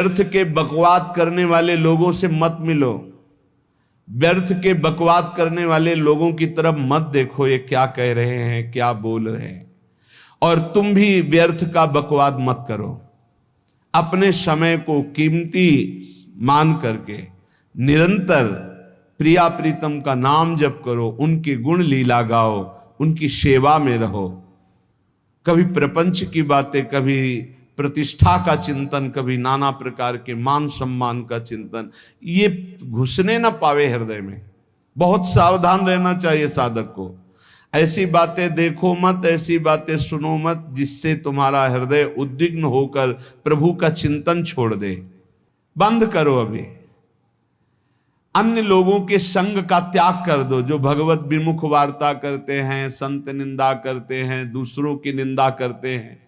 व्यर्थ के बकवाद करने वाले लोगों से मत मिलो, व्यर्थ के बकवाद करने वाले लोगों की तरफ मत देखो, ये क्या कह रहे हैं, क्या बोल रहे हैं। और तुम भी व्यर्थ का बकवाद मत करो। अपने समय को कीमती मान करके निरंतर प्रिया प्रीतम का नाम जप करो, उनके गुण लीला गाओ, उनकी सेवा में रहो। कभी प्रपंच की बातें, कभी प्रतिष्ठा का चिंतन, कभी नाना प्रकार के मान सम्मान का चिंतन, ये घुसने ना पावे हृदय में। बहुत सावधान रहना चाहिए साधक को। ऐसी बातें देखो मत, ऐसी बातें सुनो मत जिससे तुम्हारा हृदय उद्विग्न होकर प्रभु का चिंतन छोड़ दे। बंद करो अभी। अन्य लोगों के संग का त्याग कर दो, जो भगवत विमुख वार्ता करते हैं, संत निंदा करते हैं, दूसरों की निंदा करते हैं।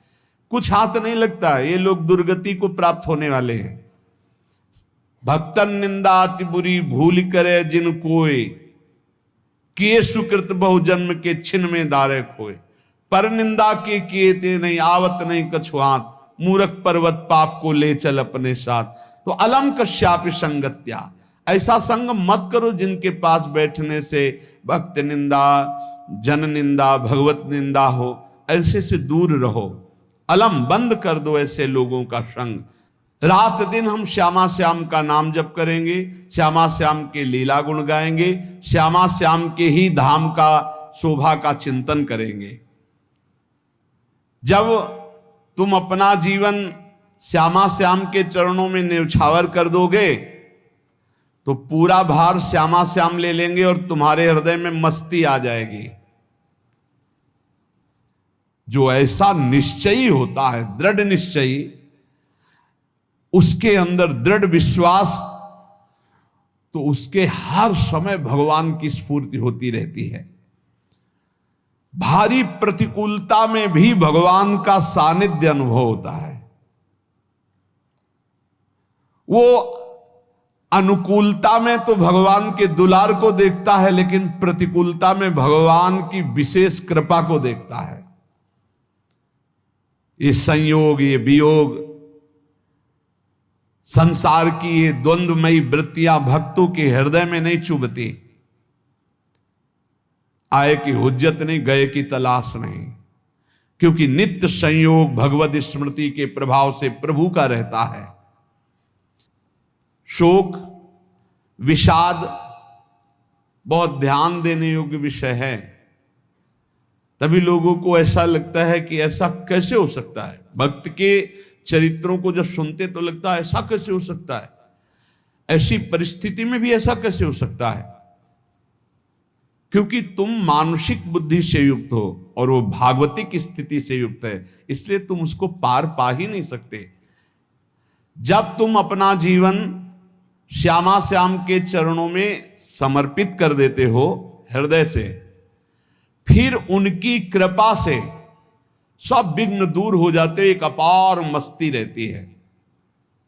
कुछ हाथ नहीं लगता, ये लोग दुर्गति को प्राप्त होने वाले हैं। भक्तन निंदा अति बुरी भूल करे जिन कोय, किए सुकृत बहु जन्म के छिन में दारे खोए। पर निंदा के किए ते नहीं आवत नहीं कछुआत, मूर्ख पर्वत पाप को ले चल अपने साथ। तो अलम कश्यापि संगत्या, ऐसा संग मत करो जिनके पास बैठने से भक्त निंदा, जन निंदा, भगवत निंदा हो। ऐसे से दूर रहो, अलम बंद कर दो ऐसे लोगों का संग। रात दिन हम श्यामा श्याम का नाम जप करेंगे, श्यामा श्याम के लीला गुण गाएंगे, श्यामा श्याम के ही धाम का शोभा का चिंतन करेंगे। जब तुम अपना जीवन श्यामा श्याम के चरणों में न्यौछावर कर दोगे तो पूरा भार श्यामा श्याम ले लेंगे और तुम्हारे हृदय में मस्ती आ जाएगी। जो ऐसा निश्चयी होता है, दृढ़ निश्चयी, उसके अंदर दृढ़ विश्वास, तो उसके हर समय भगवान की स्फूर्ति होती रहती है। भारी प्रतिकूलता में भी भगवान का सानिध्य अनुभव होता है। वो अनुकूलता में तो भगवान के दुलार को देखता है, लेकिन प्रतिकूलता में भगवान की विशेष कृपा को देखता है। ये संयोग, ये वियोग, संसार की ये द्वंद्वमयी वृत्तियां भक्तों के हृदय में नहीं चुभती। आए की हुज्जत नहीं, गए की तलाश नहीं, क्योंकि नित्य संयोग भगवत स्मृति के प्रभाव से प्रभु का रहता है। शोक, विषाद बहुत ध्यान देने योग्य विषय है। तभी लोगों को ऐसा लगता है कि ऐसा कैसे हो सकता है। भक्त के चरित्रों को जब सुनते तो लगता है ऐसा कैसे हो सकता है, ऐसी परिस्थिति में भी ऐसा कैसे हो सकता है। क्योंकि तुम मानसिक बुद्धि से युक्त हो और वो भागवतिक स्थिति से युक्त है, इसलिए तुम उसको पार पा ही नहीं सकते। जब तुम अपना जीवन श्यामा श्याम के चरणों में समर्पित कर देते हो हृदय से, फिर उनकी कृपा से सब विघ्न दूर हो जाते, एक अपार मस्ती रहती है।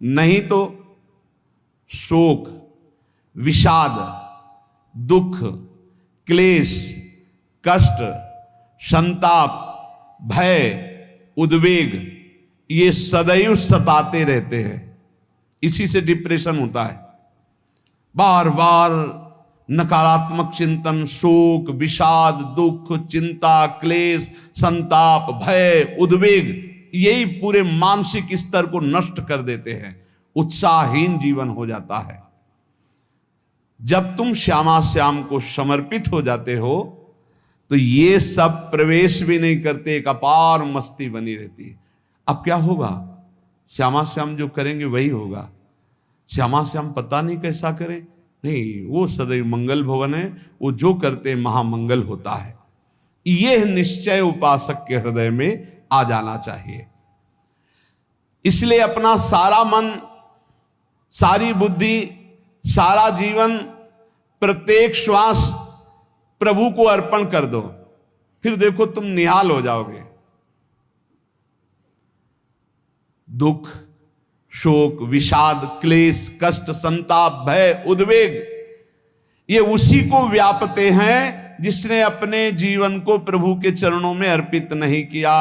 नहीं तो शोक, विषाद, दुख, क्लेश, कष्ट, संताप, भय, उद्वेग, ये सदैव सताते रहते हैं। इसी से डिप्रेशन होता है। बार बार नकारात्मक चिंतन, शोक, विषाद, दुख, चिंता, क्लेश, संताप, भय, उद्वेग, यही पूरे मानसिक स्तर को नष्ट कर देते हैं। उत्साहहीन जीवन हो जाता है। जब तुम श्यामा श्याम को समर्पित हो जाते हो तो ये सब प्रवेश भी नहीं करते, एक अपार मस्ती बनी रहती है। अब क्या होगा? श्यामा श्याम जो करेंगे वही होगा। श्यामा श्याम पता नहीं कैसा करें, नहीं, वो सदैव मंगल भवन है, वो जो करते महामंगल होता है। यह निश्चय उपासक के हृदय में आ जाना चाहिए। इसलिए अपना सारा मन, सारी बुद्धि, सारा जीवन, प्रत्येक श्वास प्रभु को अर्पण कर दो, फिर देखो तुम निहाल हो जाओगे। दुख, शोक, विषाद, क्लेश, कष्ट, संताप, भय, उद्वेग, ये उसी को व्यापते हैं जिसने अपने जीवन को प्रभु के चरणों में अर्पित नहीं किया।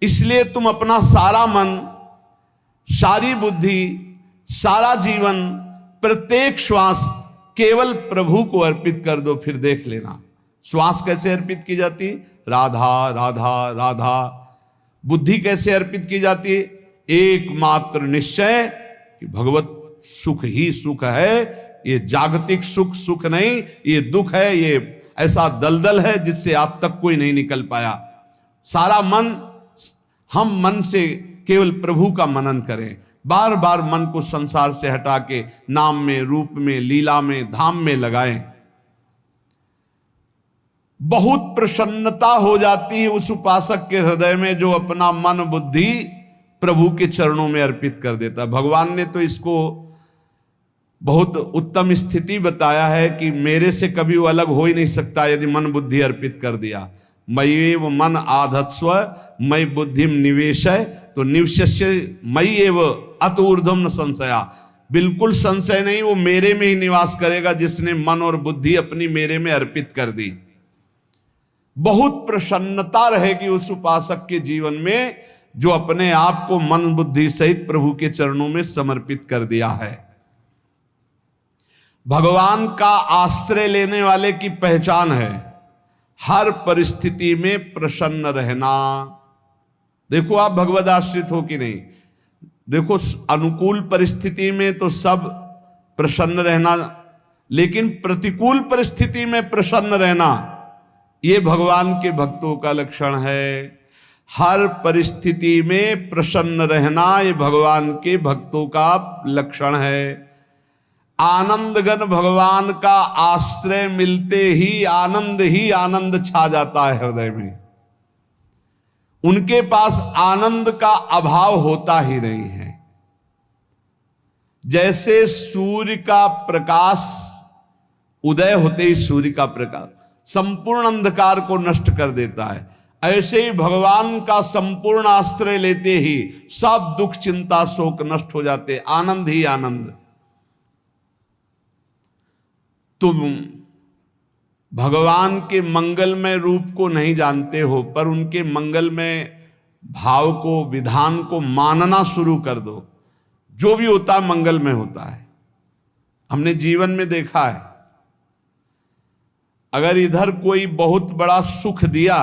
इसलिए तुम अपना सारा मन, सारी बुद्धि, सारा जीवन, प्रत्येक श्वास केवल प्रभु को अर्पित कर दो, फिर देख लेना श्वास कैसे अर्पित की जाती, राधा राधा राधा। बुद्धि कैसे अर्पित की जाती, एकमात्र निश्चय कि भगवत सुख ही सुख है, ये जागतिक सुख सुख नहीं, ये दुख है, ये ऐसा दलदल है जिससे आज तक कोई नहीं निकल पाया। सारा मन, हम मन से केवल प्रभु का मनन करें, बार बार मन को संसार से हटा के नाम में, रूप में, लीला में, धाम में लगाएं। बहुत प्रसन्नता हो जाती है उस उपासक के हृदय में जो अपना मन बुद्धि प्रभु के चरणों में अर्पित कर देता। भगवान ने तो इसको बहुत उत्तम स्थिति बताया है कि मेरे से कभी वो अलग हो ही नहीं सकता यदि मन बुद्धि अर्पित कर दिया। मय्येव मन आधत्स्व मयि बुद्धिम निवेशय, तो निवश्य मय्येव अत ऊर्ध्वं न संशया, बिल्कुल संशय नहीं, वो मेरे में ही निवास करेगा जिसने मन और बुद्धि अपनी मेरे में अर्पित कर दी। बहुत प्रसन्नता रहेगी उस उपासक के जीवन में जो अपने आप को मन बुद्धि सहित प्रभु के चरणों में समर्पित कर दिया है। भगवान का आश्रय लेने वाले की पहचान है हर परिस्थिति में प्रसन्न रहना। देखो आप भगवद आश्रित हो कि नहीं, देखो अनुकूल परिस्थिति में तो सब प्रसन्न रहना, लेकिन प्रतिकूल परिस्थिति में प्रसन्न रहना ये भगवान के भक्तों का लक्षण है। हर परिस्थिति में प्रसन्न रहना ये भगवान के भक्तों का लक्षण है। आनंदगन भगवान का आश्रय मिलते ही आनंद छा जाता है हृदय में। उनके पास आनंद का अभाव होता ही नहीं है। जैसे सूर्य का प्रकाश उदय होते ही सूर्य का प्रकाश संपूर्ण अंधकार को नष्ट कर देता है, ऐसे ही भगवान का संपूर्ण आश्रय लेते ही सब दुख चिंता शोक नष्ट हो जाते, आनंद ही आनंद। तुम भगवान के मंगलमय रूप को नहीं जानते हो, पर उनके मंगलमय भाव को, विधान को मानना शुरू कर दो। जो भी होता है मंगलमय होता है। हमने जीवन में देखा है, अगर इधर कोई बहुत बड़ा सुख दिया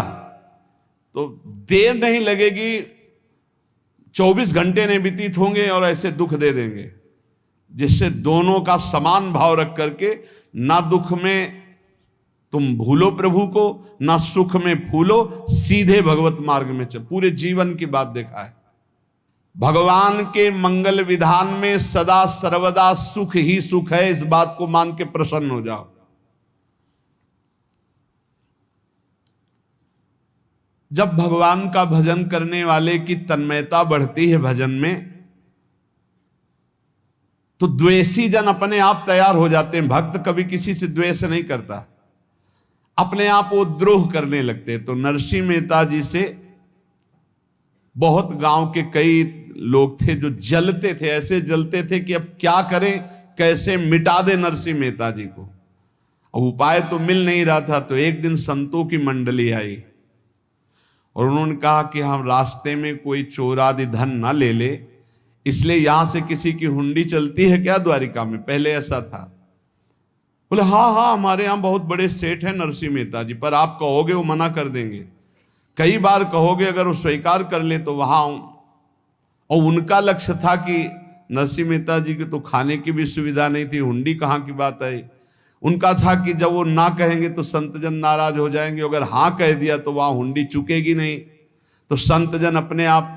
तो देर नहीं लगेगी, 24 घंटे नहीं व्यतीत होंगे और ऐसे दुख दे देंगे, जिससे दोनों का समान भाव रख करके ना दुख में तुम भूलो प्रभु को, ना सुख में फूलो, सीधे भगवत मार्ग में चल। पूरे जीवन की बात देखा है। भगवान के मंगल विधान में सदा सर्वदा सुख ही सुख है, इस बात को मान के प्रसन्न हो जाओ। जब भगवान का भजन करने वाले की तन्मयता बढ़ती है भजन में, तो द्वेषी जन अपने आप तैयार हो जाते हैं। भक्त कभी किसी से द्वेष नहीं करता, अपने आप वो द्रोह करने लगते। तो नरसिंह मेहता जी से बहुत गांव के कई लोग थे जो जलते थे, ऐसे जलते थे कि अब क्या करें, कैसे मिटा दे नरसिंह मेहता जी को। और उपाय तो मिल नहीं रहा था। तो एक दिन संतों की मंडली आई और उन्होंने कहा कि हम रास्ते में कोई चोर आदि धन ना ले ले, इसलिए यहां से किसी की हुंडी चलती है क्या द्वारिका में? पहले ऐसा था। बोले हाँ हमारे यहां बहुत बड़े सेठ हैं नरसिंह मेहता जी, पर आप कहोगे वो मना कर देंगे। कई बार कहोगे, अगर वो स्वीकार कर ले तो वहां। और उनका लक्ष्य था कि नरसिंह मेहता जी की तो खाने की भी सुविधा नहीं थी, हुंडी कहाँ की बात आई। उनका था कि जब वो ना कहेंगे तो संतजन नाराज हो जाएंगे, अगर हाँ कह दिया तो वहां हुंडी चुकेगी नहीं, तो संतजन अपने आप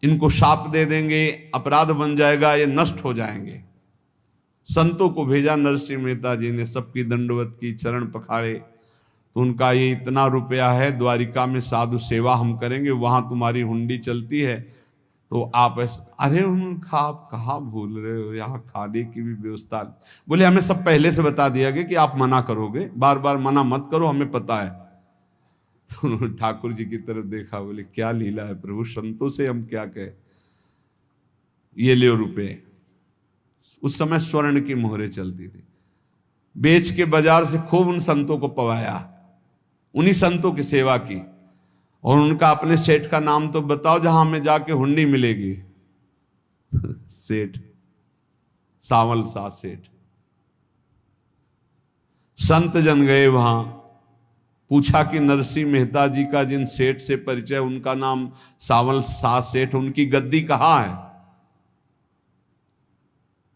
इनको शाप दे देंगे, अपराध बन जाएगा, ये नष्ट हो जाएंगे। संतों को भेजा नरसिंह मेहता जी ने, सबकी दंडवत की, चरण पखाड़े। तो उनका ये इतना रुपया है, द्वारिका में साधु सेवा हम करेंगे, वहां तुम्हारी हुंडी चलती है, तो आप अरे उनका आप कहाँ भूल रहे हो, यहाँ खाने की भी व्यवस्था। बोले हमें सब पहले से बता दिया गया कि आप मना करोगे, बार बार मना मत करो, हमें पता है। तो उन्होंने ठाकुर जी की तरफ देखा, बोले क्या लीला है प्रभु, संतों से हम क्या कहें, ये ले रुपए। उस समय स्वर्ण की मोहरें चलती थी, बेच के बाजार से खूब उन संतों को पवाया, उन्हीं संतों की सेवा की। और उनका अपने सेठ का नाम तो बताओ जहां हमें जाके हुंडी मिलेगी। सेठ, सावल शाह सेठ। संत जन गए वहां, पूछा कि नरसिंह मेहता जी का जिन सेठ से परिचय, उनका नाम सावल शाह सेठ, उनकी गद्दी कहाँ है?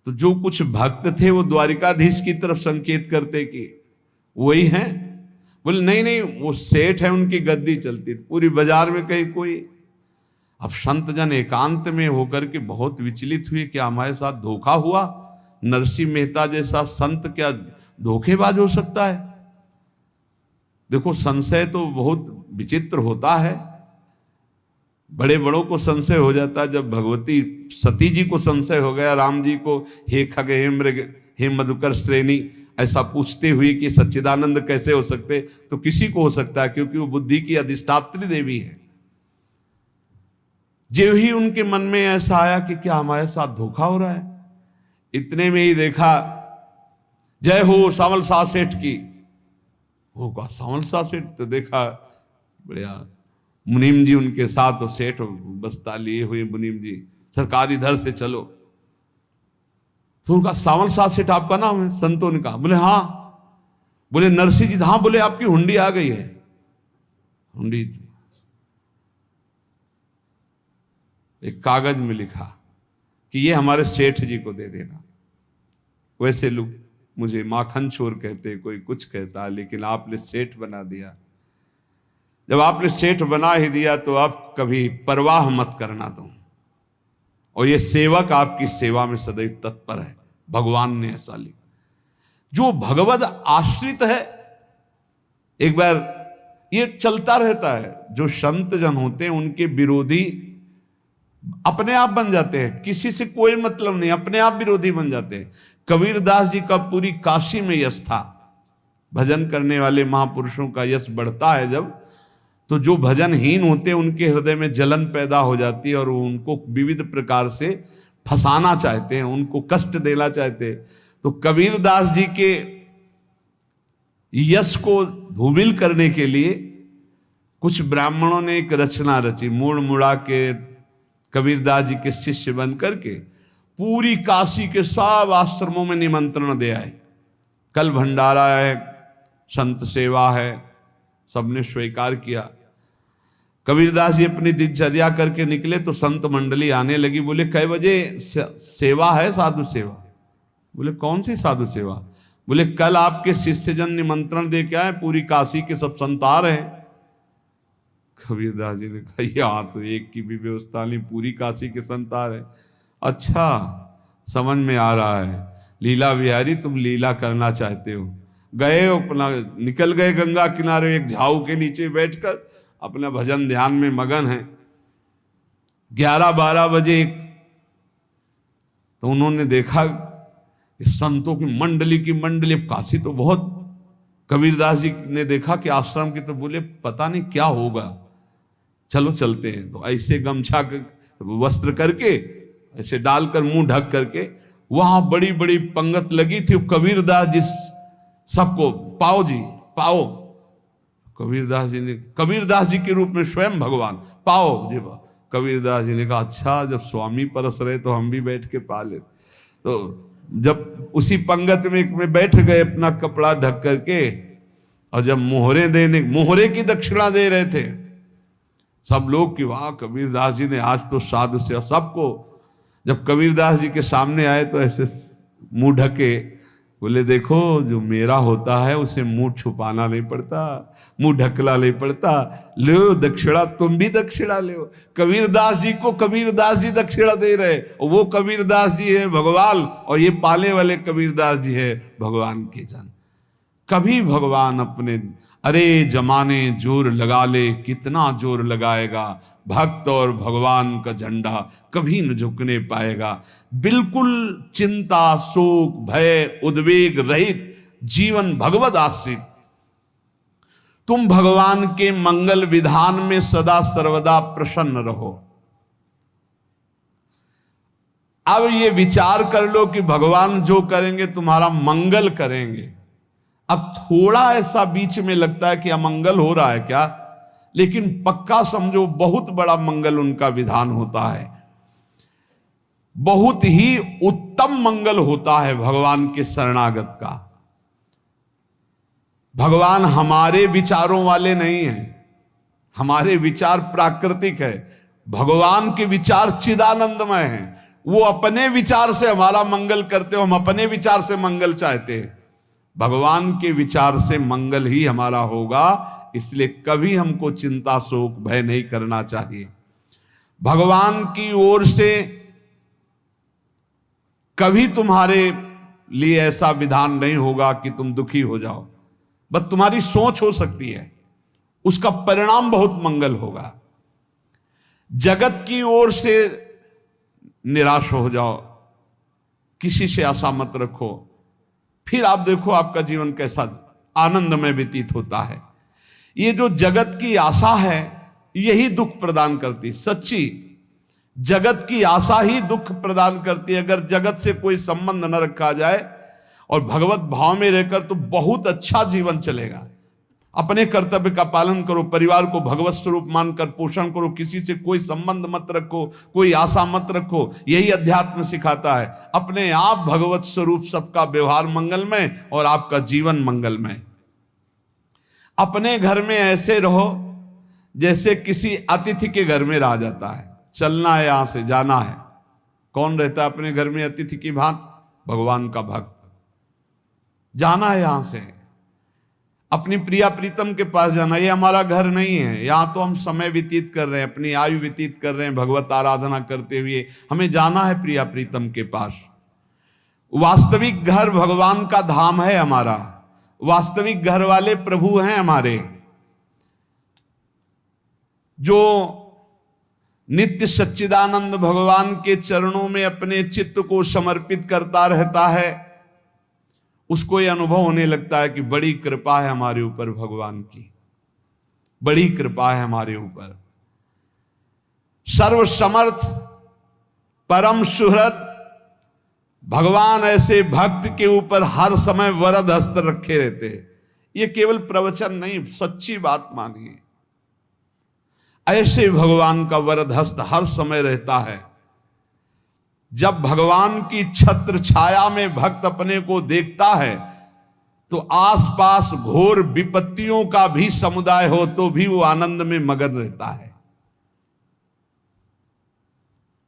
तो जो कुछ भक्त थे वो द्वारिकाधीश की तरफ संकेत करते कि वही हैं। बोले नहीं नहीं, वो सेठ है, उनकी गद्दी चलती थी। पूरी बाजार में कहीं कोई। अब संत जन एकांत में होकर के बहुत विचलित हुए, क्या हमारे साथ धोखा हुआ? नरसिंह मेहता जैसा संत क्या धोखेबाज हो सकता है? देखो, संशय तो बहुत विचित्र होता है। बड़े बड़ों को संशय हो जाता है। जब भगवती सती जी को संशय हो गया, राम जी को हे खग हे मृग हे मधुकर श्रेणी ऐसा पूछते हुए कि सच्चिदानंद कैसे हो सकते, तो किसी को हो सकता है, क्योंकि वो बुद्धि की अधिष्ठात्री देवी है। जो ही उनके मन में ऐसा आया कि क्या हमारे साथ धोखा हो रहा है, इतने में ही देखा जय हो सावल शाह सेठ की। वो कहा सावल शाह सेठ? तो देखा बढ़िया मुनीम जी उनके साथ, तो सेठ बस्ता लिए हुए मुनीम जी, सरकार इधर से चलो। तो उनका सावल शाह सेठ आपका नाम है? संतों ने कहा। बोले हाँ। बोले नरसिंह जी? हाँ। बोले आपकी हुंडी आ गई है। हुंडी एक कागज में लिखा कि ये हमारे सेठ जी को दे देना। वैसे लोग मुझे माखन चोर कहते, कोई कुछ कहता, लेकिन आपने सेठ बना दिया। जब आपने सेठ बना ही दिया तो आप कभी परवाह मत करना तुम। और ये सेवक आपकी सेवा में सदैव तत्पर है। भगवान ने ऐसा लिखा। जो भगवद आश्रित है, एक बार ये चलता रहता है, जो संत जन होते हैं उनके विरोधी अपने आप बन जाते हैं। किसी से कोई मतलब नहीं, अपने आप विरोधी बन जाते हैं। कबीरदास जी का पूरी काशी में यश था। भजन करने वाले महापुरुषों का यश बढ़ता है जब, तो जो भजनहीन होते हैं उनके हृदय में जलन पैदा हो जाती है और वो उनको विविध प्रकार से फंसाना चाहते हैं, उनको कष्ट देना चाहते हैं। तो कबीरदास जी के यश को धूमिल करने के लिए कुछ ब्राह्मणों ने एक रचना रची। मुड़ मुड़ा के कबीरदास जी के शिष्य बन करके पूरी काशी के सब आश्रमों में निमंत्रण दे आए। कल भंडारा है, संत सेवा है, सबने स्वीकार किया। कबीरदास जी अपनी दिनचर्या करके निकले तो संत मंडली आने लगी। बोले कै बजे सेवा है? साधु सेवा। बोले कौन सी साधु सेवा? बोले कल आपके शिष्यजन निमंत्रण दे के आए, पूरी काशी के सब संत आ रहे हैं। कबीरदास जी ने कहा यहाँ तो एक की भी व्यवस्था नहीं, पूरी काशी के संत आ रहे हैं। अच्छा, समझ में आ रहा है, लीला बिहारी तुम लीला करना चाहते हो। गए अपना निकल गए गंगा किनारे, एक झाऊ के नीचे बैठकर अपना भजन ध्यान में मगन है। 11-12 बजे तो उन्होंने देखा कि संतों की मंडली, काशी तो बहुत। कबीरदास जी ने देखा कि आश्रम की, तो बोले पता नहीं क्या होगा, चलो चलते हैं। तो ऐसे गमछा वस्त्र करके ऐसे डालकर मुंह ढक करके वहां बड़ी बड़ी पंगत लगी थी। कबीरदास जी सबको पाओ जी पाओ। कबीरदास जी के रूप में स्वयं भगवान पाओ जी। कबीरदास जी ने कहा अच्छा, जब स्वामी परस रहे तो हम भी बैठ के पा ले। तो जब उसी पंगत में बैठ गए अपना कपड़ा ढक करके, और जब मोहरे की दक्षिणा दे रहे थे सब लोग कि वाह कबीरदास जी ने आज तो साधु से। सबको जब कबीरदास जी के सामने आए तो ऐसे मुंह ढके, बोले देखो जो मेरा होता है उसे मुंह छुपाना नहीं पड़ता, मुंह ढकला नहीं पड़ता। लो दक्षिणा, तुम भी दक्षिणा लो। कबीरदास जी को कबीरदास जी दक्षिणा दे रहे, और वो कबीरदास जी है भगवान, और ये पाले वाले कबीरदास जी है भगवान के जन। कभी भगवान अपने अरे जमाने जोर लगा ले, कितना जोर लगाएगा, भक्त और भगवान का झंडा कभी न झुकने पाएगा। बिल्कुल चिंता, शोक, भय, उद्वेग रहित जीवन भगवद आश्रित। तुम भगवान के मंगल विधान में सदा सर्वदा प्रसन्न रहो। अब ये विचार कर लो कि भगवान जो करेंगे तुम्हारा मंगल करेंगे। अब थोड़ा ऐसा बीच में लगता है कि अमंगल हो रहा है क्या, लेकिन पक्का समझो बहुत बड़ा मंगल उनका विधान होता है। बहुत ही उत्तम मंगल होता है भगवान के शरणागत का। भगवान हमारे विचारों वाले नहीं हैं, हमारे विचार प्राकृतिक है, भगवान के विचार चिदानंदमय हैं। वो अपने विचार से हमारा मंगल करते हो, हम अपने विचार से मंगल चाहते हैं। भगवान के विचार से मंगल ही हमारा होगा, इसलिए कभी हमको चिंता शोक भय नहीं करना चाहिए। भगवान की ओर से कभी तुम्हारे लिए ऐसा विधान नहीं होगा कि तुम दुखी हो जाओ, बस तुम्हारी सोच हो सकती है, उसका परिणाम बहुत मंगल होगा। जगत की ओर से निराश हो जाओ, किसी से आशा मत रखो, फिर आप देखो आपका जीवन कैसा आनंदमय व्यतीत होता है। ये जो जगत की आशा है यही दुख प्रदान करती, सच्ची जगत की आशा ही दुख प्रदान करती है। अगर जगत से कोई संबंध न रखा जाए और भगवत भाव में रहकर तो बहुत अच्छा जीवन चलेगा। अपने कर्तव्य का पालन करो, परिवार को भगवत स्वरूप मानकर पोषण करो, किसी से कोई संबंध मत रखो, कोई आशा मत रखो, यही अध्यात्म सिखाता है। अपने आप भगवत स्वरूप, सबका व्यवहार मंगलमय और आपका जीवन मंगलमय। अपने घर में ऐसे रहो जैसे किसी अतिथि के घर में रह जाता है, चलना है, यहां से जाना है। कौन रहता है अपने घर में अतिथि की भांति? भगवान का भक्त। जाना है यहां से, अपनी प्रिया प्रीतम के पास जाना। ये हमारा घर नहीं है, यहां तो हम समय व्यतीत कर रहे हैं, अपनी आयु व्यतीत कर रहे हैं भगवत आराधना करते हुए। हमें जाना है प्रिया प्रीतम के पास। वास्तविक घर भगवान का धाम है हमारा, वास्तविक घर वाले प्रभु हैं हमारे। जो नित्य सच्चिदानंद भगवान के चरणों में अपने चित्त को समर्पित करता रहता है, उसको यह अनुभव होने लगता है कि बड़ी कृपा है हमारे ऊपर, भगवान की बड़ी कृपा है हमारे ऊपर। सर्वसमर्थ परम सुहृद भगवान ऐसे भक्त के ऊपर हर समय वरद हस्त रखे रहते हैं। ये केवल प्रवचन नहीं, सच्ची बात मानिए। ऐसे भगवान का वरद हस्त हर समय रहता है। जब भगवान की छत्र छाया में भक्त अपने को देखता है तो आसपास घोर विपत्तियों का भी समुदाय हो तो भी वो आनंद में मगन रहता है।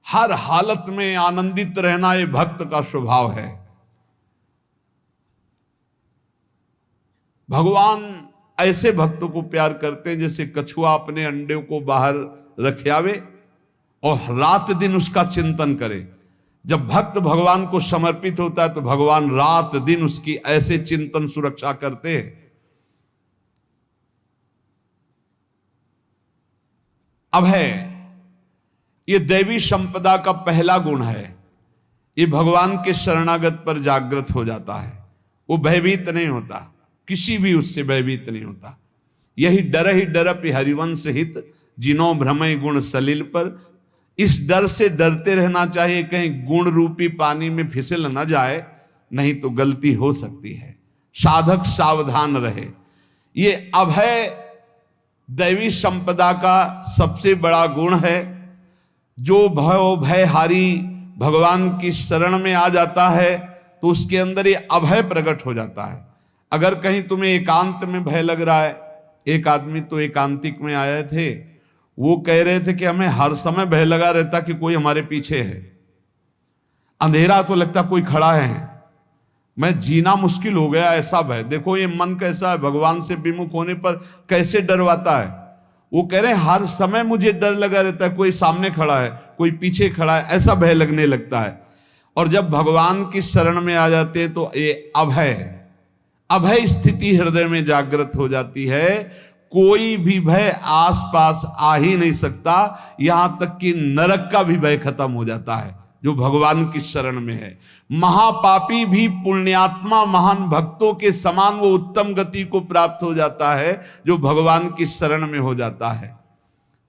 हर हालत में आनंदित रहना ये भक्त का स्वभाव है। भगवान ऐसे भक्तों को प्यार करते हैं जैसे कछुआ अपने अंडे को बाहर रख आवे और रात दिन उसका चिंतन करे। जब भक्त भगवान को समर्पित होता है तो भगवान रात दिन उसकी ऐसे चिंतन सुरक्षा करते हैं। अभय, ये दैवी संपदा का पहला गुण है। ये भगवान के शरणागत पर जागृत हो जाता है, वो भयभीत नहीं होता, किसी भी उससे भयभीत नहीं होता। यही डर ही डरप हरिवंश हित, जिनो भ्रमय गुण सलिल पर। इस डर से डरते रहना चाहिए कहीं गुण रूपी पानी में फिसल न जाए, नहीं तो गलती हो सकती है। साधक सावधान रहे। ये अभय दैवी संपदा का सबसे बड़ा गुण है। जो भयहारी भगवान की शरण में आ जाता है तो उसके अंदर ये अभय प्रकट हो जाता है। अगर कहीं तुम्हें एकांत में भय लग रहा है, एक आदमी तो एकांतिक में आए थे, वो कह रहे थे कि हमें हर समय भय लगा रहता कि कोई हमारे पीछे है, अंधेरा तो लगता कोई खड़ा है, मैं जीना मुश्किल हो गया, ऐसा भय। देखो ये मन कैसा है, भगवान से विमुख होने पर कैसे डरवाता है। वो कह रहे हैं हर समय मुझे डर लगा रहता है, कोई सामने खड़ा है, कोई पीछे खड़ा है, ऐसा भय लगने लगता है। और जब भगवान की शरण में आ जाते हैं तो ये अभय स्थिति हृदय में जागृत हो जाती है। कोई भी भय आसपास आ ही नहीं सकता, यहां तक कि नरक का भी भय खत्म हो जाता है जो भगवान की शरण में है। महापापी भी पुण्यात्मा महान भक्तों के समान वो उत्तम गति को प्राप्त हो जाता है जो भगवान की शरण में हो जाता है।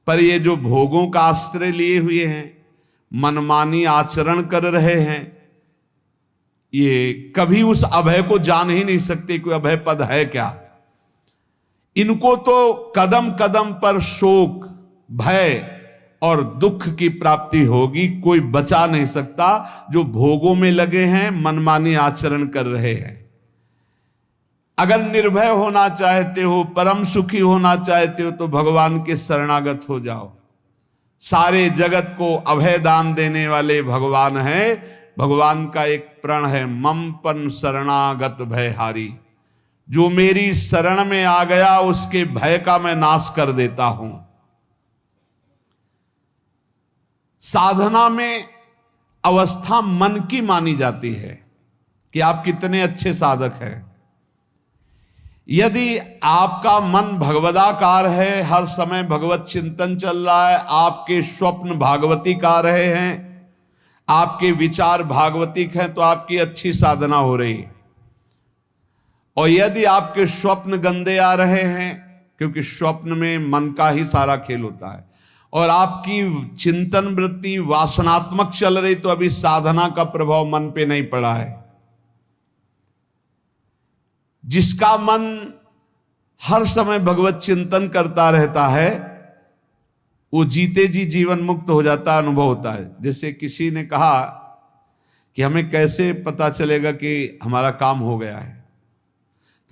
पर ये जो भोगों का आश्रय लिए हुए हैं, मनमानी आचरण कर रहे हैं, ये कभी उस अभय को जान ही नहीं सकते कि अभय पद है क्या। इनको तो कदम कदम पर शोक, भय और दुख की प्राप्ति होगी। कोई बचा नहीं सकता जो भोगों में लगे हैं, मनमानी आचरण कर रहे हैं। अगर निर्भय होना चाहते हो, परम सुखी होना चाहते हो, तो भगवान के शरणागत हो जाओ। सारे जगत को अभय दान देने वाले भगवान हैं। भगवान का एक प्रण है, ममपन शरणागत भयहारी। जो मेरी शरण में आ गया उसके भय का मैं नाश कर देता हूं। साधना में अवस्था मन की मानी जाती है कि आप कितने अच्छे साधक हैं। यदि आपका मन भगवदाकार है, हर समय भगवत चिंतन चल रहा है, आपके स्वप्न भागवती का रहे हैं, आपके विचार भागवतिक हैं, तो आपकी अच्छी साधना हो रही। और यदि आपके स्वप्न गंदे आ रहे हैं, क्योंकि स्वप्न में मन का ही सारा खेल होता है, और आपकी चिंतन वृत्ति वासनात्मक चल रही, तो अभी साधना का प्रभाव मन पे नहीं पड़ा है। जिसका मन हर समय भगवत चिंतन करता रहता है, वो जीते जी जीवन मुक्त हो जाता, अनुभव होता है। जैसे किसी ने कहा कि हमें कैसे पता चलेगा कि हमारा काम हो गया है,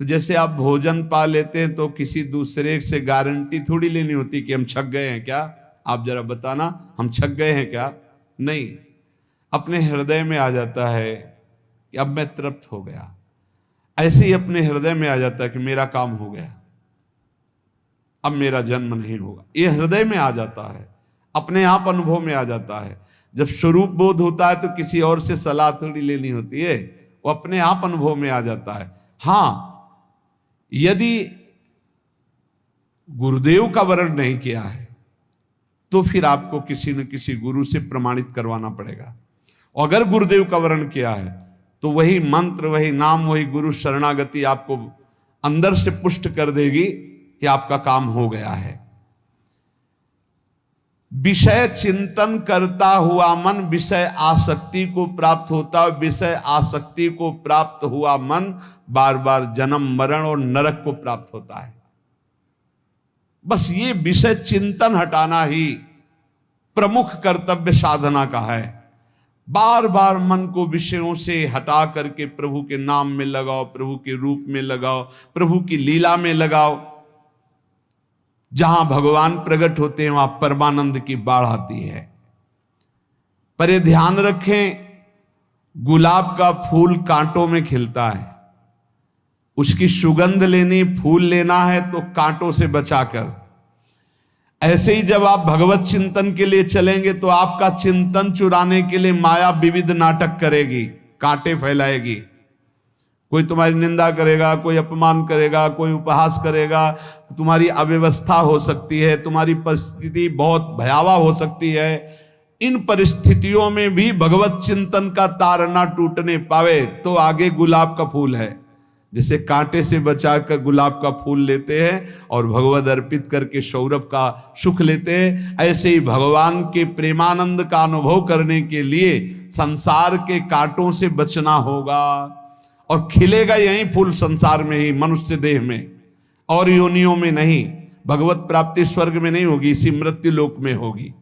तो जैसे आप भोजन पा लेते हैं तो किसी दूसरे से गारंटी थोड़ी लेनी होती कि हम छक गए हैं क्या, आप जरा बताना हम छक गए हैं क्या। नहीं, अपने हृदय में आ जाता है कि अब मैं तृप्त हो गया। ऐसे ही अपने हृदय में आ जाता है कि मेरा काम हो गया, अब मेरा जन्म नहीं होगा। ये हृदय में आ जाता है, अपने आप अनुभव में आ जाता है। जब स्वरूप बोध होता है तो किसी और से सलाह थोड़ी लेनी होती है, वो अपने आप अनुभव में आ जाता है। हाँ, यदि गुरुदेव का वर्ण नहीं किया है तो फिर आपको किसी न किसी गुरु से प्रमाणित करवाना पड़ेगा। अगर गुरुदेव का वर्ण किया है तो वही मंत्र, वही नाम, वही गुरु शरणागति आपको अंदर से पुष्ट कर देगी कि आपका काम हो गया है। विषय चिंतन करता हुआ मन विषय आसक्ति को प्राप्त होता, विषय आसक्ति को प्राप्त हुआ मन बार बार जन्म मरण और नरक को प्राप्त होता है। बस ये विषय चिंतन हटाना ही प्रमुख कर्तव्य साधना का है। बार बार मन को विषयों से हटा करके प्रभु के नाम में लगाओ, प्रभु के रूप में लगाओ, प्रभु की लीला में लगाओ। जहां भगवान प्रकट होते हैं वहां परमानंद की बाढ़ आती है। पर ये ध्यान रखें, गुलाब का फूल कांटों में खिलता है, उसकी सुगंध लेनी, फूल लेना है तो कांटों से बचाकर। ऐसे ही जब आप भगवत चिंतन के लिए चलेंगे तो आपका चिंतन चुराने के लिए माया विविध नाटक करेगी, कांटे फैलाएगी। कोई तुम्हारी निंदा करेगा, कोई अपमान करेगा, कोई उपहास करेगा, तुम्हारी अव्यवस्था हो सकती है, तुम्हारी परिस्थिति बहुत भयावह हो सकती है। इन परिस्थितियों में भी भगवत चिंतन का तार ना टूटने पावे तो आगे गुलाब का फूल है। जैसे कांटे से बचाकर गुलाब का फूल लेते हैं और भगवद अर्पित करके सौरभ का सुख लेते हैं, ऐसे ही भगवान के प्रेमानंद का अनुभव करने के लिए संसार के कांटों से बचना होगा। और खिलेगा यही फूल संसार में ही, मनुष्य देह में, और योनियों में नहीं। भगवत प्राप्ति स्वर्ग में नहीं होगी, इसी मृत्यु लोक में होगी।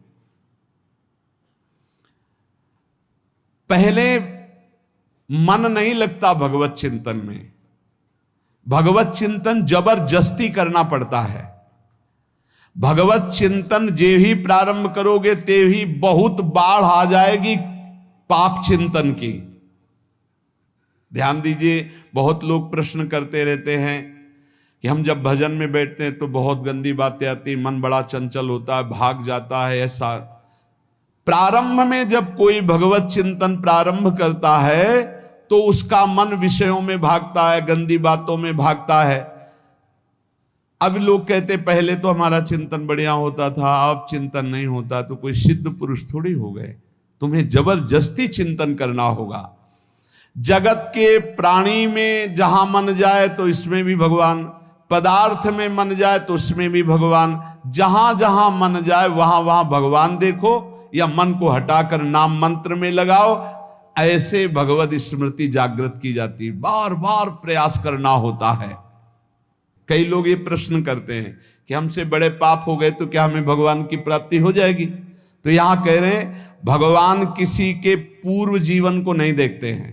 पहले मन नहीं लगता भगवत चिंतन में, भगवत चिंतन जबरदस्ती करना पड़ता है। भगवत चिंतन जे ही प्रारंभ करोगे ते ही बहुत बाढ़ आ जाएगी पाप चिंतन की। ध्यान दीजिए, बहुत लोग प्रश्न करते रहते हैं कि हम जब भजन में बैठते हैं तो बहुत गंदी बातें आती, मन बड़ा चंचल होता है, भाग जाता है। ऐसा प्रारंभ में जब कोई भगवत चिंतन प्रारंभ करता है तो उसका मन विषयों में भागता है, गंदी बातों में भागता है। अब लोग कहते पहले तो हमारा चिंतन बढ़िया होता था, अब चिंतन नहीं होता। तो कोई सिद्ध पुरुष थोड़ी हो गए, तुम्हें जबरदस्ती चिंतन करना होगा। जगत के प्राणी में जहां मन जाए तो इसमें भी भगवान, पदार्थ में मन जाए तो उसमें भी भगवान। जहां जहां मन जाए वहां वहां भगवान देखो, या मन को हटाकर नाम मंत्र में लगाओ। ऐसे भगवत स्मृति जागृत की जाती, बार बार प्रयास करना होता है। कई लोग ये प्रश्न करते हैं कि हमसे बड़े पाप हो गए तो क्या हमें भगवान की प्राप्ति हो जाएगी? तो यहां कह रहे हैं भगवान किसी के पूर्व जीवन को नहीं देखते हैं,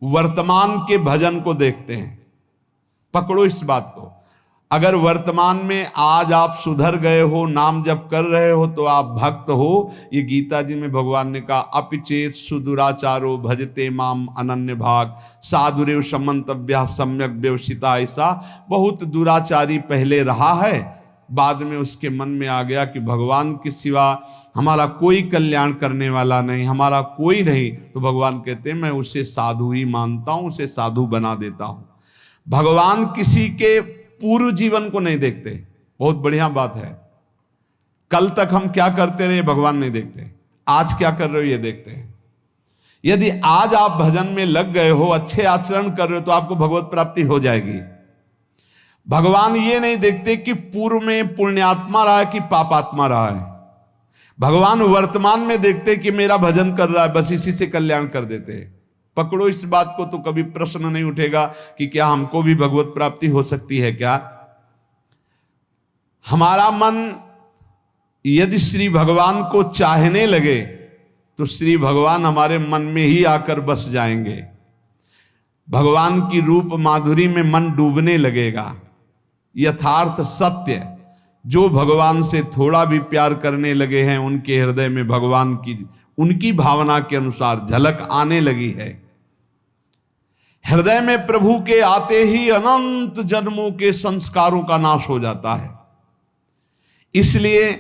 वर्तमान के भजन को देखते हैं। पकड़ो इस बात को। अगर वर्तमान में आज आप सुधर गए हो, नाम जप कर रहे हो, तो आप भक्त हो। ये गीता जी में भगवान ने कहा, अपिचेत सुदुराचारो भजते माम अनन्य भाग साधुरेव समंतव्या सम्यक व्यवसिता। ऐसा बहुत दुराचारी पहले रहा है, बाद में उसके मन में आ गया कि भगवान के सिवा हमारा कोई कल्याण करने वाला नहीं, हमारा कोई नहीं, तो भगवान कहते हैं मैं उसे साधु ही मानता हूं, उसे साधु बना देता हूं। भगवान किसी के पूर्व जीवन को नहीं देखते। बहुत बढ़िया बात है। कल तक हम क्या करते रहे भगवान नहीं देखते, आज क्या कर रहे हो ये देखते हैं। यदि आज आप भजन में लग गए हो, अच्छे आचरण कर रहे हो, तो आपको भगवत प्राप्ति हो जाएगी। भगवान ये नहीं देखते कि पूर्व में पुण्यात्मा रहा है कि पापात्मा रहा है। भगवान वर्तमान में देखते कि मेरा भजन कर रहा है, बस इसी से कल्याण कर देते हैं। पकड़ो इस बात को, तो कभी प्रश्न नहीं उठेगा कि क्या हमको भी भगवत प्राप्ति हो सकती है क्या। हमारा मन यदि श्री भगवान को चाहने लगे तो श्री भगवान हमारे मन में ही आकर बस जाएंगे। भगवान की रूप माधुरी में मन डूबने लगेगा। यथार्थ सत्य, जो भगवान से थोड़ा भी प्यार करने लगे हैं, उनके हृदय में भगवान की उनकी भावना के अनुसार झलक आने लगी है। हृदय में प्रभु के आते ही अनंत जन्मों के संस्कारों का नाश हो जाता है। इसलिए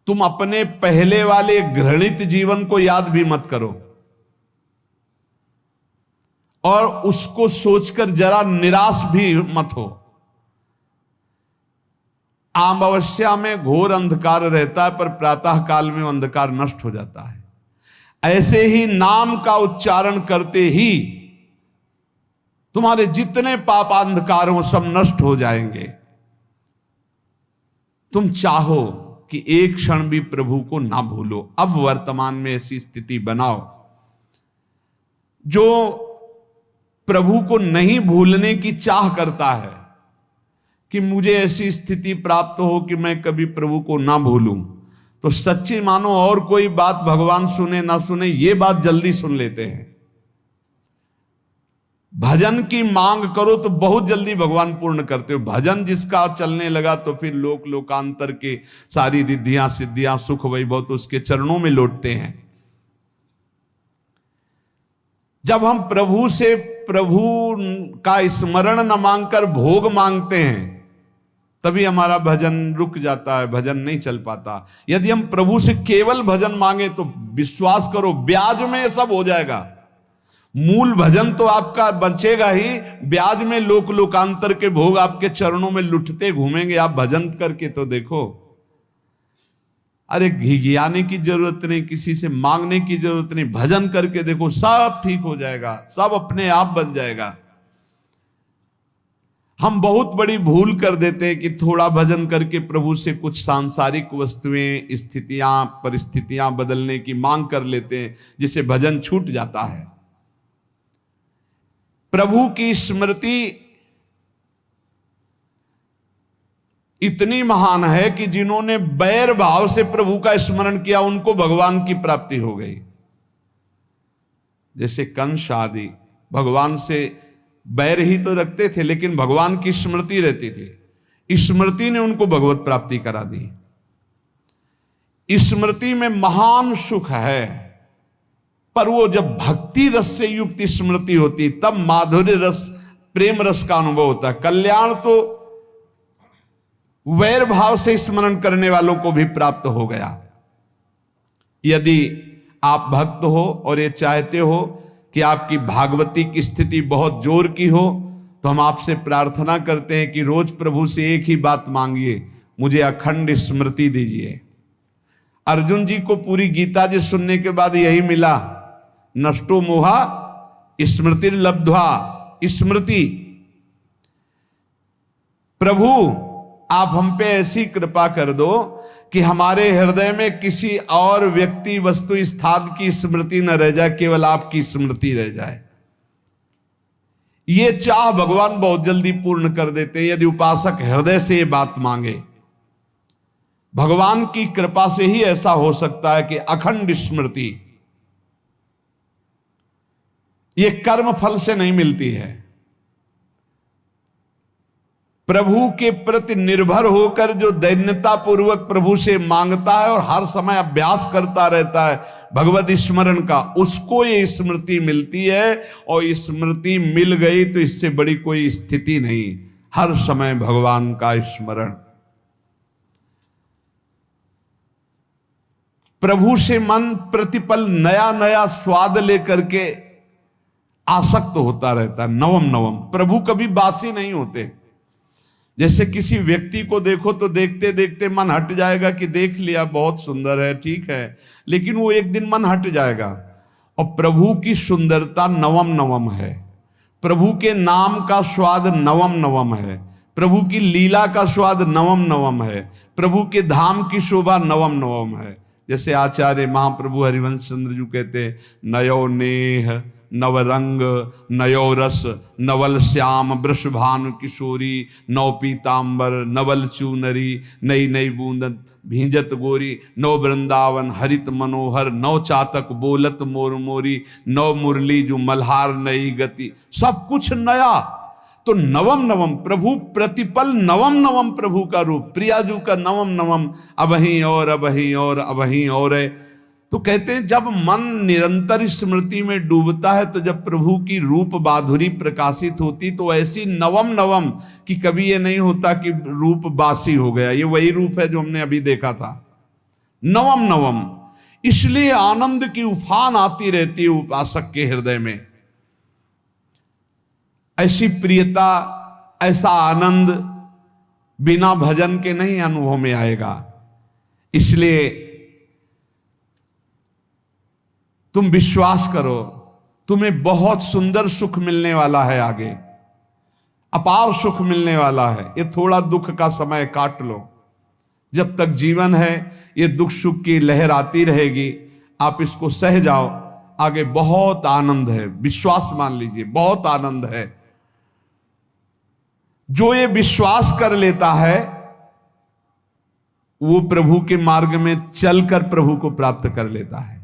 तुम अपने पहले वाले घृणित जीवन को याद भी मत करो और उसको सोचकर जरा निराश भी मत हो। अमावस्या में घोर अंधकार रहता है, पर प्रातः काल में अंधकार नष्ट हो जाता है। ऐसे ही नाम का उच्चारण करते ही तुम्हारे जितने पाप अंधकार हो सब नष्ट हो जाएंगे। तुम चाहो कि एक क्षण भी प्रभु को ना भूलो। अब वर्तमान में ऐसी स्थिति बनाओ। जो प्रभु को नहीं भूलने की चाह करता है कि मुझे ऐसी स्थिति प्राप्त हो कि मैं कभी प्रभु को ना भूलूं, तो सच्ची मानो और कोई बात भगवान सुने ना सुने, ये बात जल्दी सुन लेते हैं। भजन की मांग करो तो बहुत जल्दी भगवान पूर्ण करते हो। भजन जिसका चलने लगा तो फिर लोक लोकांतर के सारी रिद्धियां सिद्धियां सुख वैभव तो उसके चरणों में लौटते हैं। जब हम प्रभु से प्रभु का स्मरण न मांगकर भोग मांगते हैं, तभी हमारा भजन रुक जाता है, भजन नहीं चल पाता। यदि हम प्रभु से केवल भजन मांगे तो विश्वास करो ब्याज में सब हो जाएगा। मूल भजन तो आपका बचेगा ही, ब्याज में लोक लोकांतर के भोग आपके चरणों में लुटते घूमेंगे। आप भजन करके तो देखो। अरे घिघियाने की जरूरत नहीं, किसी से मांगने की जरूरत नहीं, भजन करके देखो, सब ठीक हो जाएगा, सब अपने आप बन जाएगा। हम बहुत बड़ी भूल कर देते हैं कि थोड़ा भजन करके प्रभु से कुछ सांसारिक वस्तुएं, स्थितियां, परिस्थितियां बदलने की मांग कर लेते हैं, जिससे भजन छूट जाता है। प्रभु की स्मृति इतनी महान है कि जिन्होंने बैर भाव से प्रभु का स्मरण किया उनको भगवान की प्राप्ति हो गई। जैसे कंस आदि भगवान से बैर ही तो रखते थे, लेकिन भगवान की स्मृति रहती थी। स्मृति ने उनको भगवत प्राप्ति करा दी। स्मृति में महान सुख है, पर वो जब भक्ति रस से युक्त स्मृति होती तब माधुर्य रस, प्रेम रस का अनुभव होता है। कल्याण तो वैर भाव से स्मरण करने वालों को भी प्राप्त हो गया। यदि आप भक्त हो और ये चाहते हो कि आपकी भागवती की स्थिति बहुत जोर की हो, तो हम आपसे प्रार्थना करते हैं कि रोज प्रभु से एक ही बात मांगिए, मुझे अखंड स्मृति दीजिए। अर्जुन जी को पूरी गीता जी सुनने के बाद यही मिला, नष्टो मोहा स्मृति लब्ध्वा। स्मृति, प्रभु आप हम पे ऐसी कृपा कर दो कि हमारे हृदय में किसी और व्यक्ति, वस्तु, स्थान की स्मृति न रह जाए, केवल आपकी स्मृति रह जाए। ये चाह भगवान बहुत जल्दी पूर्ण कर देते हैं यदि उपासक हृदय से ये बात मांगे। भगवान की कृपा से ही ऐसा हो सकता है कि अखंड स्मृति ये कर्म फल से नहीं मिलती है। प्रभु के प्रति निर्भर होकर जो दैन्यता पूर्वक प्रभु से मांगता है और हर समय अभ्यास करता रहता है भगवत स्मरण का, उसको ये स्मृति मिलती है। और स्मृति मिल गई तो इससे बड़ी कोई स्थिति नहीं, हर समय भगवान का स्मरण। प्रभु से मन प्रतिपल नया नया स्वाद लेकर के आसक्त होता रहता है, नवम नवम। प्रभु कभी बासी नहीं होते। जैसे किसी व्यक्ति को देखो तो देखते देखते मन हट जाएगा कि देख लिया बहुत सुंदर है, ठीक है, लेकिन वो एक दिन मन हट जाएगा। और प्रभु की सुंदरता नवम नवम है, प्रभु के नाम का स्वाद नवम नवम है, प्रभु की लीला का स्वाद नवम नवम है, प्रभु के धाम की शोभा नवम नवम है। जैसे आचार्य महाप्रभु हरिवंश चंद्र जी कहते, नयो नेह नवरंग नयो रस नवल श्याम वृषभानु किशोरी, नव पीतांबर नवल चूनरी, नई नई बूंदन भींजत गोरी, नव वृंदावन हरित मनोहर, नव चातक बोलत मोर मोरी, नव मुरली जो मल्हार नई गति, सब कुछ नया। तो नवम नवम प्रभु प्रतिपल नवम नवम प्रभु का रूप, प्रियाजू का नवम नवम, अबहीं और अबहीं और अबहीं और है। तो कहते हैं जब मन निरंतर स्मृति में डूबता है तो जब प्रभु की रूप माधुरी प्रकाशित होती तो ऐसी नवम नवम कि कभी ये नहीं होता कि रूप बासी हो गया। ये वही रूप है जो हमने अभी देखा था, नवम नवम। इसलिए आनंद की उफान आती रहती है उपासक के हृदय में। ऐसी प्रियता, ऐसा आनंद बिना भजन के नहीं अनुभव में आएगा। इसलिए तुम विश्वास करो, तुम्हें बहुत सुंदर सुख मिलने वाला है, आगे अपार सुख मिलने वाला है। ये थोड़ा दुख का समय काट लो, जब तक जीवन है ये दुख सुख की लहर आती रहेगी, आप इसको सह जाओ, आगे बहुत आनंद है। विश्वास मान लीजिए, बहुत आनंद है। जो ये विश्वास कर लेता है वो प्रभु के मार्ग में चलकर प्रभु को प्राप्त कर लेता है।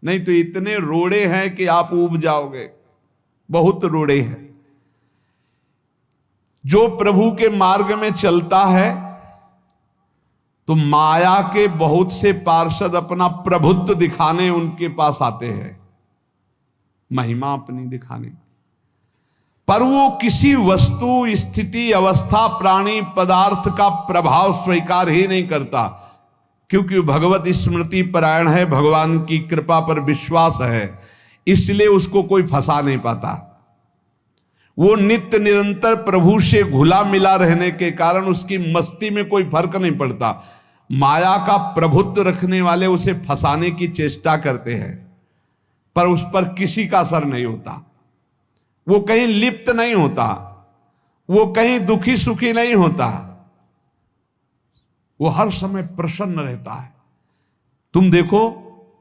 नहीं तो इतने रोड़े हैं कि आप ऊब जाओगे, बहुत रोड़े हैं। जो प्रभु के मार्ग में चलता है तो माया के बहुत से पार्षद अपना प्रभुत्व दिखाने उनके पास आते हैं, महिमा अपनी दिखाने, पर वो किसी वस्तु, स्थिति, अवस्था, प्राणी, पदार्थ का प्रभाव स्वीकार ही नहीं करता, क्योंकि भगवत स्मृति परायण है, भगवान की कृपा पर विश्वास है, इसलिए उसको कोई फंसा नहीं पाता। वो नित्य निरंतर प्रभु से घुला मिला रहने के कारण उसकी मस्ती में कोई फर्क नहीं पड़ता। माया का प्रभुत्व रखने वाले उसे फंसाने की चेष्टा करते हैं, पर उस पर किसी का असर नहीं होता। वो कहीं लिप्त नहीं होता, वो कहीं दुखी सुखी नहीं होता, वो हर समय प्रसन्न रहता है। तुम देखो,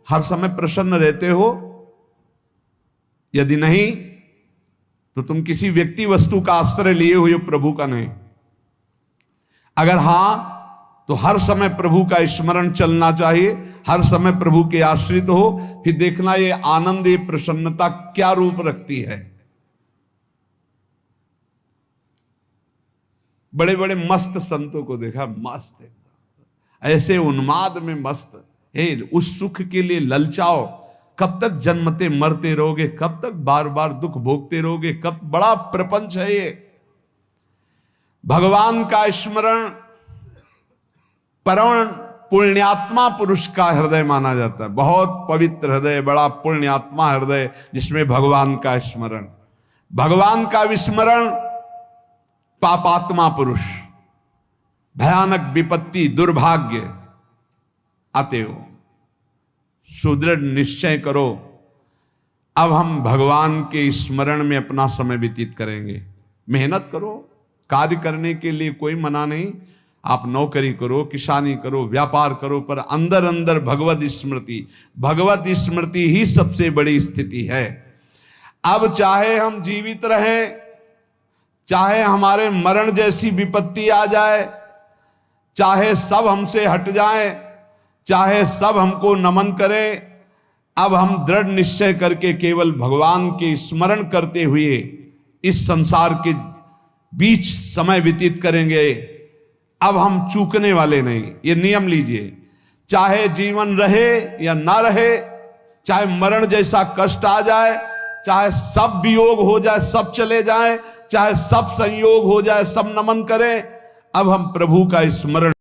हर समय प्रसन्न रहते हो? यदि नहीं तो तुम किसी व्यक्ति वस्तु का आश्रय लिए हुए हो, प्रभु का नहीं। अगर हां तो हर समय प्रभु का स्मरण चलना चाहिए, हर समय प्रभु के आश्रित हो, फिर देखना ये आनंद, ये प्रसन्नता क्या रूप रखती है। बड़े बड़े मस्त संतों को देखा, मस्त एकदम ऐसे उन्माद में मस्त। हे, उस सुख के लिए ललचाओ, कब तक जन्मते मरते रहोगे, कब तक बार बार दुख भोगते रहोगे, कब? बड़ा प्रपंच है ये। भगवान का स्मरण परम पुण्यात्मा पुरुष का हृदय माना जाता है। बहुत पवित्र हृदय, बड़ा पुण्यात्मा हृदय जिसमें भगवान का स्मरण। भगवान का विस्मरण पापात्मा पुरुष, भयानक विपत्ति, दुर्भाग्य आते हो। सुदृढ़ निश्चय करो, अब हम भगवान के स्मरण में अपना समय व्यतीत करेंगे। मेहनत करो, कार्य करने के लिए कोई मना नहीं। आप नौकरी करो, किसानी करो, व्यापार करो, पर अंदर अंदर भगवत स्मृति, भगवत स्मृति ही सबसे बड़ी स्थिति है। अब चाहे हम जीवित रहें, चाहे हमारे मरण जैसी विपत्ति आ जाए, चाहे सब हमसे हट जाए, चाहे सब हमको नमन करें, अब हम दृढ़ निश्चय करके केवल भगवान के स्मरण करते हुए इस संसार के बीच समय व्यतीत करेंगे। अब हम चूकने वाले नहीं। ये नियम लीजिए, चाहे जीवन रहे या ना रहे, चाहे मरण जैसा कष्ट आ जाए, चाहे सब वियोग हो जाए, सब चले जाए, चाहे सब संयोग हो जाए, सब नमन करें, अब हम प्रभु का स्मरण